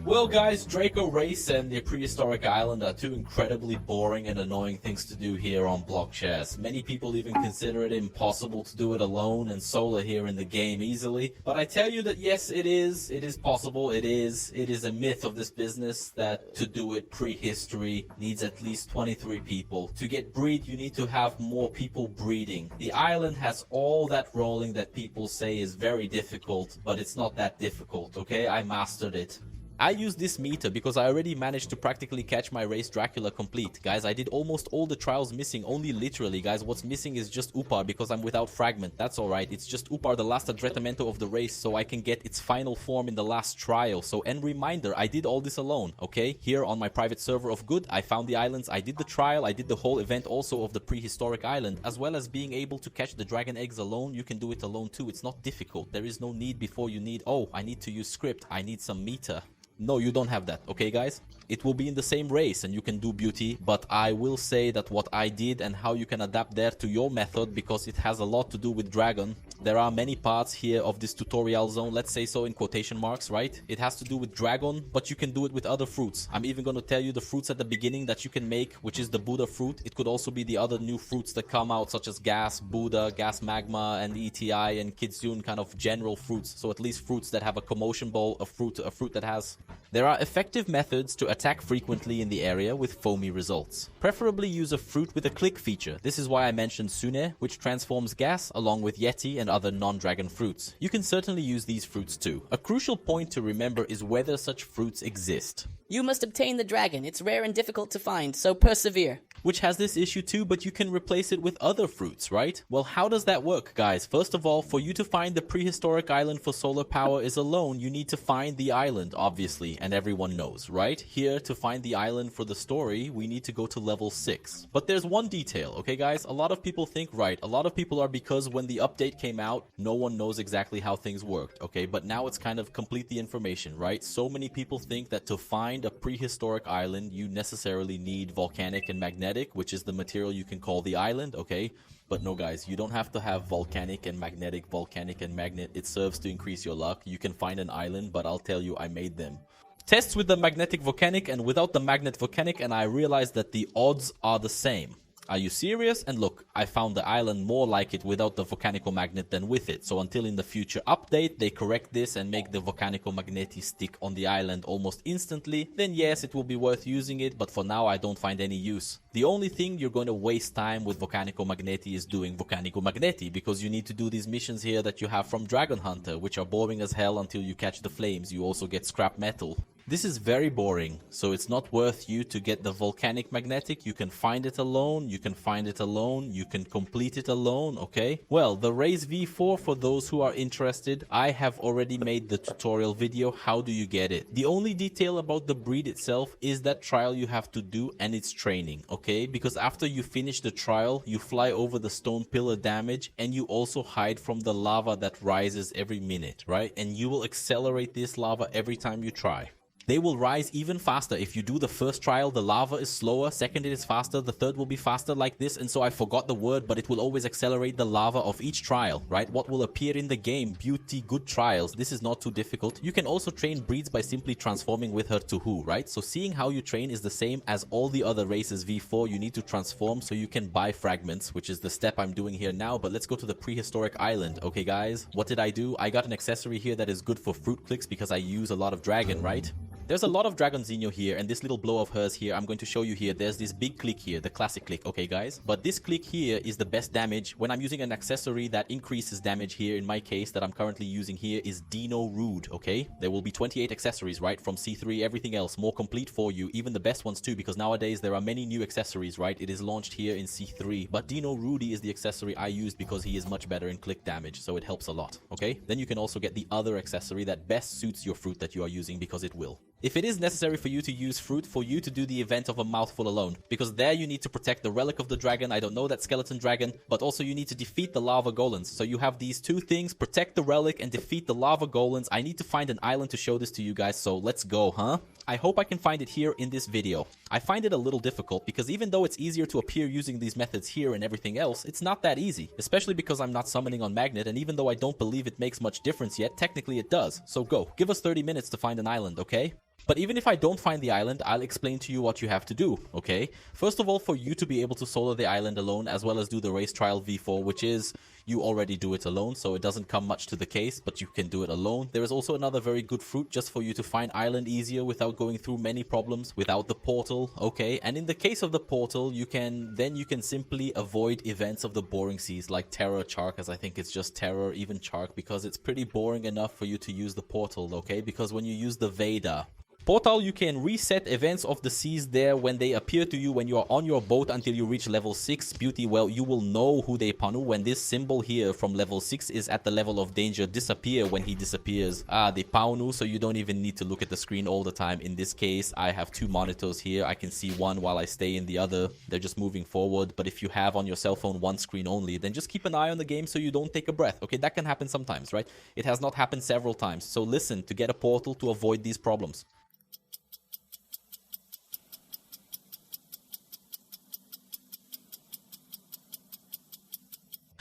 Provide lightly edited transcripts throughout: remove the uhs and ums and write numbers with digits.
Well guys, Draco Race and the Prehistoric Island are two incredibly boring and annoying things to do here on Blox. Many people even consider it impossible to do it alone and solo here in the game easily. But I tell you that yes, it is possible, it is a myth of this business that to do it prehistory needs at least 23 people. To get breed, you need to have more people breeding. The island has all that rolling that people say is very difficult, but it's not that difficult, okay? I mastered it. I use this meter because I already managed to practically catch my race Dracula complete. Guys, I did almost all the trials missing, only literally, guys. What's missing is just Upar because I'm without fragment. That's alright. It's just Upar, the last addretamento of the race, so I can get its final form in the last trial. So, and reminder, I did all this alone, okay? Here on my private server of Good, I found the islands, I did the trial, I did the whole event also of the Prehistoric Island, as well as being able to catch the dragon eggs alone. You can do it alone too. It's not difficult. There is no need before you need, oh, I need to use script, I need some meter. No, you don't have that, okay guys? It will be in the same race and you can do beauty, but I will say that what I did and how you can adapt there to your method, because it has a lot to do with dragon. There are many parts here of this tutorial zone, let's say so in quotation marks, right? It has to do with dragon, but you can do it with other fruits. I'm even going to tell you the fruits at the beginning that you can make, which is the Buddha fruit. It could also be the other new fruits that come out, such as gas, Buddha, gas magma, and ETI, and Kitsune, kind of general fruits. So at least fruits that have a commotion ball, a fruit that has... There are effective methods to attack frequently in the area with foamy results. Preferably use a fruit with a click feature. This is why I mentioned Sune, which transforms gas, along with Yeti and other non-dragon fruits. You can certainly use these fruits too. A crucial point to remember is whether such fruits exist. You must obtain the dragon. It's rare and difficult to find, so persevere. Which has this issue too, but you can replace it with other fruits, right? Well, how does that work, guys? First of all, for you to find the Prehistoric Island for solar power is alone, you need to find the island, obviously, and everyone knows, right? Here, to find the island for the story, we need to go to level 6. But there's one detail, okay guys? A lot of people think, right, a lot of people are because when the update came out, no one knows exactly how things worked, okay? But now it's kind of complete the information, right? So many people think that to find a prehistoric island, you necessarily need volcanic and magnetic, which is the material you can call the island, okay? But no guys, you don't have to have volcanic and magnetic, volcanic and magnet. It serves to increase your luck. You can find an island, but I'll tell you, I made them. Tests with the magnetic volcanic and without the magnet volcanic, and I realized that the odds are the same. Are you serious? And look, I found the island more like it without the volcanical magnet than with it. So until in the future update, they correct this and make the volcanical magneti stick on the island almost instantly, then yes, it will be worth using it, but for now I don't find any use. The only thing you're going to waste time with volcanical magneti is doing volcanical magneti, because you need to do these missions here that you have from Dragon Hunter, which are boring as hell until you catch the flames. You also get scrap metal. This is very boring, so it's not worth you to get the volcanic magnetic. You can find it alone, you can find it alone, you can complete it alone, okay? Well, the Raise V4, for those who are interested, I have already made the tutorial video. How do you get it? The only detail about the breed itself is that trial you have to do, and it's training, okay? Because after you finish the trial, you fly over the stone pillar damage, and you also hide from the lava that rises every minute, right? And you will accelerate this lava every time you try. They will rise even faster. If you do the first trial, the lava is slower, second it is faster, the third will be faster like this, and so I forgot the word, but it will always accelerate the lava of each trial, right? What will appear in the game, beauty, good trials. This is not too difficult. You can also train breeds by simply transforming with her to who, right? So seeing how you train is the same as all the other races V4. You need to transform so you can buy fragments, which is the step I'm doing here now. But let's go to the prehistoric island, okay guys? What did I do? I got an accessory here that is good for fruit clicks because I use a lot of dragon, right? There's a lot of Dragon Xeno here, and this little blow of hers here, I'm going to show you here. There's this big click here, the classic click, okay guys? But this click here is the best damage. When I'm using an accessory that increases damage here, in my case, that I'm currently using here, is Dino Rude, okay? There will be 28 accessories, right? From C3, everything else, more complete for you, even the best ones too, because nowadays there are many new accessories, right? It is launched here in C3, but Dino Rudy is the accessory I used because he is much better in click damage, so it helps a lot, okay? Then you can also get the other accessory that best suits your fruit that you are using, because it will. If it is necessary for you to use fruit, for you to do the event of a mouthful alone, because there you need to protect the relic of the dragon. I don't know that skeleton dragon, but also you need to defeat the lava golems. So you have these two things: protect the relic and defeat the lava golems. I need to find an island to show this to you guys, so let's go, huh? I hope I can find it here in this video. I find it a little difficult because even though it's easier to appear using these methods here and everything else, it's not that easy, especially because I'm not summoning on magnet, and even though I don't believe it makes much difference yet, technically it does. So go, give us 30 minutes to find an island, okay? But even if I don't find the island, I'll explain to you what you have to do, okay? First of all, for you to be able to solo the island alone, as well as do the race trial V4, which is you already do it alone, so it doesn't come much to the case, but you can do it alone. There is also another very good fruit just for you to find island easier without going through many problems, without the portal, okay? And in the case of the portal, you can simply avoid events of the boring seas like Terror, Chark, as I think it's just Terror, even Chark, because it's pretty boring enough for you to use the portal, okay? Because when you use the Veda portal, you can reset events of the seas there when they appear to you when you are on your boat until you reach level 6. Beauty, well, you will know who they panu when this symbol here from level 6 is at the level of danger. Disappear when he disappears. They panu, so you don't even need to look at the screen all the time. In this case, I have 2 monitors here. I can see one while I stay in the other. They're just moving forward. But if you have on your cell phone 1 screen only, then just keep an eye on the game so you don't take a breath. Okay, that can happen sometimes, right? It has not happened several times. So listen to get a portal to avoid these problems.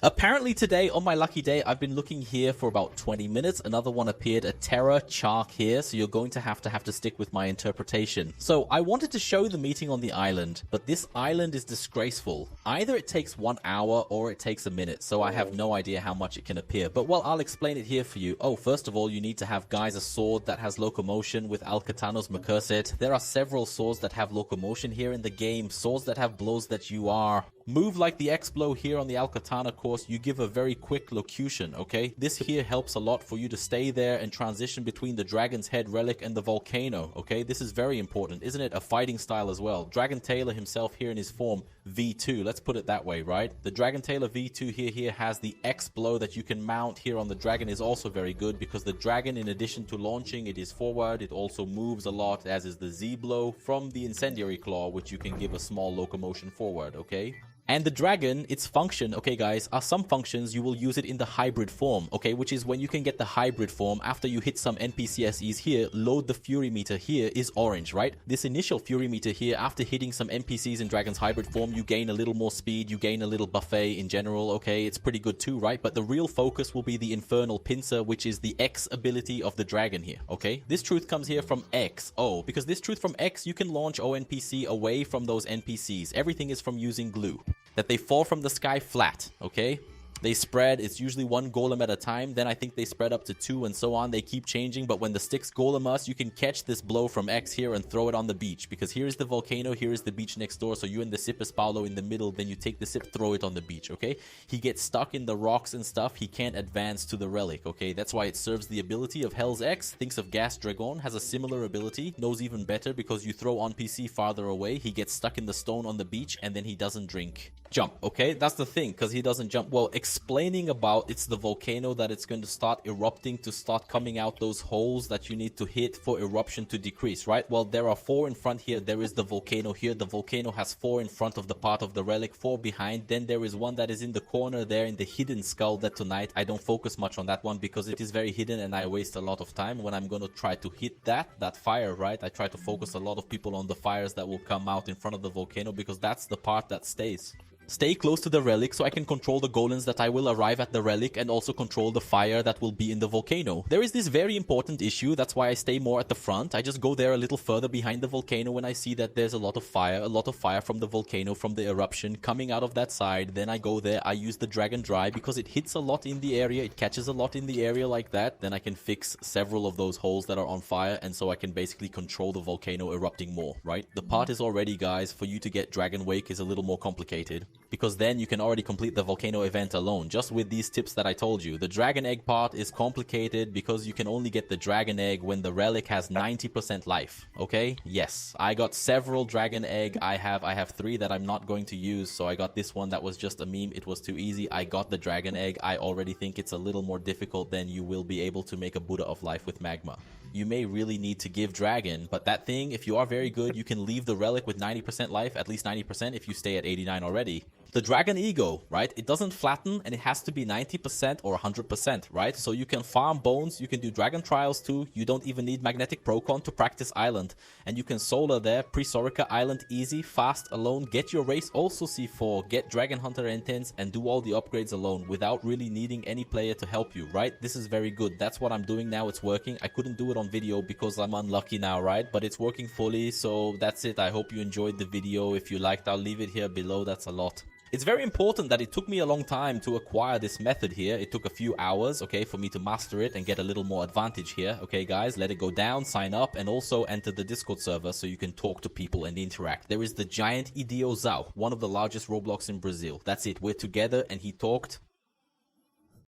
Apparently today, on my lucky day, I've been looking here for about 20 minutes. Another one appeared, a Terror Chark here, so you're going to have to stick with my interpretation. So I wanted to show the meeting on the island, but this island is disgraceful. Either it takes 1 hour or it takes a minute, so I have no idea how much it can appear. But well, I'll explain it here for you. Oh, first of all, you need to have, guys, a sword that has locomotion with Al-Qatano's Makurset. There are several swords that have locomotion here in the game, swords that have blows that you are move like the X-Blow here on the Al-Qatana course. You give a very quick locution, okay? This here helps a lot for you to stay there and transition between the Dragon's Head relic and the volcano, okay? This is very important, isn't it? A fighting style as well. Dragon Tailor himself here in his form V2, let's put it that way, right? The Dragon Tailor V2 here has the X-Blow that you can mount here on the dragon is also very good because the dragon, in addition to launching, it is forward, it also moves a lot, as is the Z-Blow from the Incendiary Claw, which you can give a small locomotion forward, okay? And the dragon, its function, okay guys, are some functions you will use it in the hybrid form, okay, which is when you can get the hybrid form after you hit some NPCSEs here, load the fury meter here is orange, right? This initial fury meter here, after hitting some NPCs in dragon's hybrid form, you gain a little more speed, you gain a little buffet in general, okay, it's pretty good too, right? But the real focus will be the infernal pincer, which is the X ability of the dragon here, okay? This truth comes here from X, because this truth from X, you can launch ONPC away from those NPCs. Everything is from using glue. That they fall from the sky flat, okay? They spread, it's usually 1 golem at a time, then I think they spread up to 2 and so on. They keep changing, but when the sticks golem us, you can catch this blow from X here and throw it on the beach. Because here is the volcano, here is the beach next door, so you and the Sipis Paulo in the middle, then you take the sip, throw it on the beach, okay? He gets stuck in the rocks and stuff, he can't advance to the relic, okay? That's why it serves the ability of Hell's X. Thinks of Gas Dragon, has a similar ability, knows even better because you throw on PC farther away, he gets stuck in the stone on the beach, and then he doesn't drink. Jump, okay? That's the thing, because he doesn't jump. Well, explaining about it's the volcano that it's going to start erupting, to start coming out those holes that you need to hit for eruption to decrease, right? Well, there are 4 in front here. There is the volcano here. The volcano has 4 in front of the part of the relic, 4 behind. Then there is one that is in the corner there in the hidden skull that tonight I don't focus much on that one because it is very hidden and I waste a lot of time when I'm going to try to hit that fire, right? I try to focus a lot of people on the fires that will come out in front of the volcano because that's the part that stays. Stay close to the relic so I can control the golems that I will arrive at the relic and also control the fire that will be in the volcano. There is this very important issue, that's why I stay more at the front. I just go there a little further behind the volcano when I see that there's a lot of fire from the volcano, from the eruption coming out of that side. Then I go there, I use the Dragon Dry because it hits a lot in the area, it catches a lot in the area like that. Then I can fix several of those holes that are on fire and so I can basically control the volcano erupting more, right? The part is already, guys, for you to get Dragon Wake is a little more complicated. Because then you can already complete the volcano event alone, just with these tips that I told you. The dragon egg part is complicated because you can only get the dragon egg when the relic has 90% life, okay? Yes, I got several dragon egg. I have 3 that I'm not going to use, so I got this one that was just a meme. It was too easy. I got the dragon egg. I already think it's a little more difficult than you will be able to make a Buddha of life with magma. You may really need to give dragon, but that thing, if you are very good, you can leave the relic with 90% life, at least 90% if you stay at 89 already. The Dragon Ego, right? It doesn't flatten and it has to be 90% or 100%, right? So you can farm bones, you can do Dragon Trials too, you don't even need Magnetic Procon to practice Island. And you can solar there, Prehistoric Island easy, fast, alone, get your race also C4, get Dragon Hunter Intense and do all the upgrades alone without really needing any player to help you, right? This is very good. That's what I'm doing now, it's working. I couldn't do it on video because I'm unlucky now, right? But it's working fully, so that's it. I hope you enjoyed the video. If you liked, I'll leave it here below. That's a lot. It's very important that it took me a long time to acquire this method here. It took a few hours, okay, for me to master it and get a little more advantage here. Okay, guys, let it go down, sign up, and also enter the Discord server so you can talk to people and interact. There is the giant Idiozao, one of the largest Roblox in Brazil. That's it. We're together, and he talked